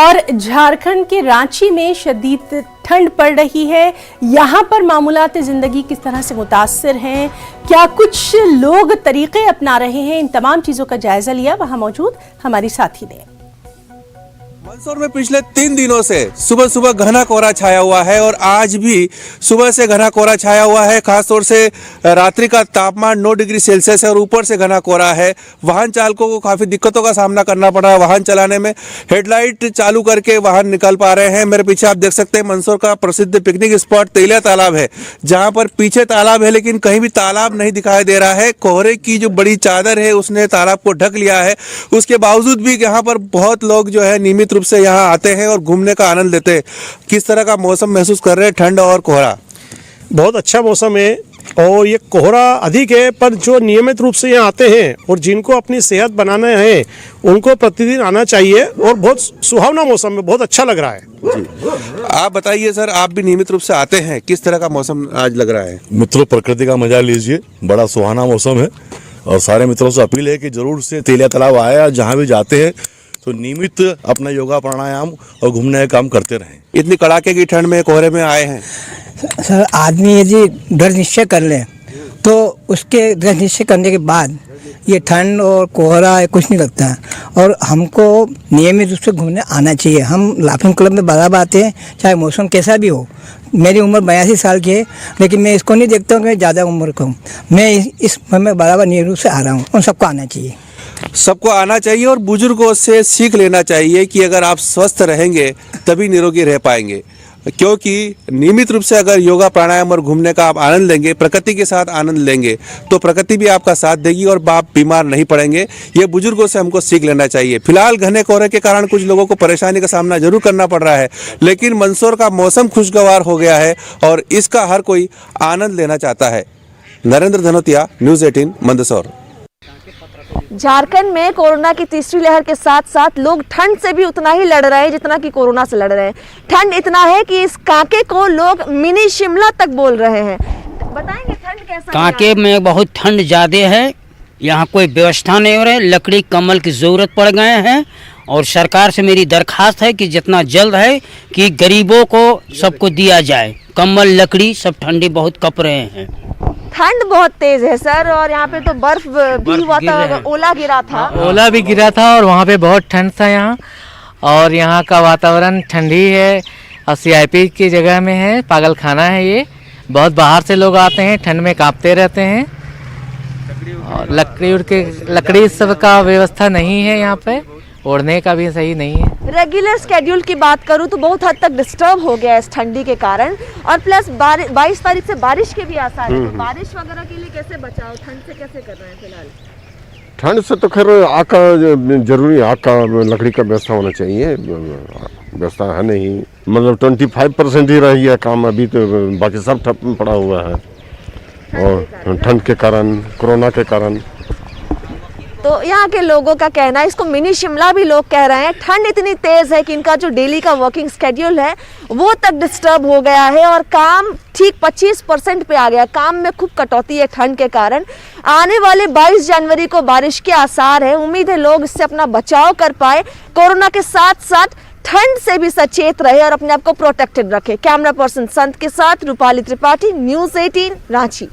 और झारखंड के रांची में शदीद ठंड पड़ रही है। यहाँ पर मामूलात ज़िंदगी किस तरह से मुतासिर हैं, क्या कुछ लोग तरीक़े अपना रहे हैं, इन तमाम चीज़ों का जायज़ा लिया वहाँ मौजूद हमारी साथी ने। मंदसौर में पिछले 3 दिनों से सुबह सुबह घना कोहरा छाया हुआ है और आज भी सुबह से घना कोहरा छाया हुआ है। खासतौर से रात्रि का तापमान 9 डिग्री सेल्सियस है और ऊपर से घना कोहरा है। वाहन चालकों को काफ़ी दिक्कतों का सामना करना पड़ रहा है वाहन चलाने में। हेडलाइट चालू करके वाहन निकल पा रहे हैं। मेरे पीछे आप देख सकते हैं मंदसौर का प्रसिद्ध पिकनिक स्पॉट तेलिया तालाब है, जहाँ पर पीछे तालाब है लेकिन कहीं भी तालाब नहीं दिखाई दे रहा है। कोहरे की जो बड़ी चादर है उसने तालाब को ढक लिया है। उसके बावजूद भी यहाँ पर बहुत लोग जो है नियमित रूप से यहाँ आते हैं और घूमने का आनंद लेते हैं। किस तरह का मौसम महसूस कर रहे हैं, ठंड और कोहरा? बहुत अच्छा मौसम है और ये कोहरा अधिक है, पर जो नियमित रूप से यहाँ आते हैं और जिनको अपनी सेहत बनाना है उनको प्रतिदिन आना चाहिए और बहुत सुहावना मौसम है, बहुत अच्छा लग रहा है। जी आप बताइए सर, आप भी नियमित रूप से आते हैं, किस तरह का मौसम आज लग रहा है? मित्रों, प्रकृति का मजा लीजिए, बड़ा सुहाना मौसम है और सारे मित्रों से अपील है कि जरूर से तेलिया तालाब आया, जहाँ भी जाते हैं तो नियमित अपना योगा प्राणायाम और घूमने का काम करते रहें। इतनी कड़ाके की ठंड में कोहरे में आए हैं सर, आदमी यदि दृढ़ निश्चय कर ले तो उसके दृढ़ निश्चय करने के बाद ये ठंड और कोहरा कुछ नहीं लगता है। और हमको नियमित रूप से घूमने आना चाहिए। हम लाफिंग क्लब में बराबर आते हैं, चाहे मौसम कैसा भी हो। मेरी उम्र 82 साल की है, लेकिन मैं इसको नहीं देखता हूँ कि मैं ज़्यादा उम्र का हूँ। मैं इस में बराबर नियमित रूप से आ रहा हूँ और सबको आना चाहिए। सबको आना चाहिए और बुजुर्गों से सीख लेना चाहिए कि अगर आप स्वस्थ रहेंगे तभी निरोगी रह पाएंगे, क्योंकि नियमित रूप से अगर योगा प्राणायाम और घूमने का आप आनंद लेंगे, प्रकृति के साथ आनंद लेंगे, तो प्रकृति भी आपका साथ देगी और आप बीमार नहीं पड़ेंगे। ये बुजुर्गों से हमको सीख लेना चाहिए। फिलहाल घने कोहरे के कारण कुछ लोगों को परेशानी का सामना जरूर करना पड़ रहा है, लेकिन मंदसौर का मौसम खुशगवार हो गया है और इसका हर कोई आनंद लेना चाहता है। नरेंद्र धनोतिया, न्यूज़ 18, मंदसौर। झारखंड में कोरोना की तीसरी लहर के साथ साथ लोग ठंड से भी उतना ही लड़ रहे हैं जितना कि कोरोना से लड़ रहे हैं। ठंड इतना है कि इस कांके को लोग मिनी शिमला तक बोल रहे हैं। बताएंगे ठंड कैसा? कांके में बहुत ठंड ज़्यादा है, यहाँ कोई व्यवस्था नहीं हो रही। लकड़ी कम्बल की ज़रूरत पड़ गए हैं और सरकार से मेरी दरखास्त है कि जितना जल्द है कि गरीबों को सबको दिया जाए। कम्बल लकड़ी सब ठंडी बहुत कप रहे हैं। ठंड बहुत तेज है सर, और यहाँ पे तो बर्फ भी हुआ था, ओला गिरा था। ओला भी गिरा था और वहाँ पे बहुत ठंड था यहाँ। और यहाँ का वातावरण ठंडी है और CIP की जगह में है, पागल खाना है ये। बहुत बाहर से लोग आते हैं, ठंड में कांपते रहते हैं। और लकड़ी सब का व्यवस्था नहीं है यहाँ पे, ओढ़ने का भी सही नहीं है। रेगुलर स्केड्यूल की बात करूँ तो बहुत हद तक डिस्टर्ब हो गया इस ठंडी के कारण, और प्लस 22 तारीख से बारिश के भी आसार है। तो बारिश वगैरह के लिए कैसे बचाव, ठंड से कैसे कर रहे हैं फिलहाल? ठंड से तो खैर आग का जरूरी, आग का लकड़ी का व्यवस्था होना चाहिए। व्यवस्था है नहीं, मतलब 25% ही रही है काम अभी, तो बाकी सब ठप पड़ा हुआ है और ठंड के कारण, कोरोना के कारण। तो यहाँ के लोगों का कहना है, इसको मिनी शिमला भी लोग कह रहे हैं। ठंड इतनी तेज है कि इनका जो डेली का वर्किंग स्केड्यूल है वो तक डिस्टर्ब हो गया है और काम ठीक 25% पे आ गया। काम में खूब कटौती है ठंड के कारण। आने वाले 22 जनवरी को बारिश के आसार है। उम्मीद है लोग इससे अपना बचाव कर पाए, कोरोना के साथ साथ ठंड से भी सचेत रहे और अपने आप को प्रोटेक्टेड रखे। कैमरा पर्सन संत के साथ रूपाली त्रिपाठी, न्यूज़ 18, रांची।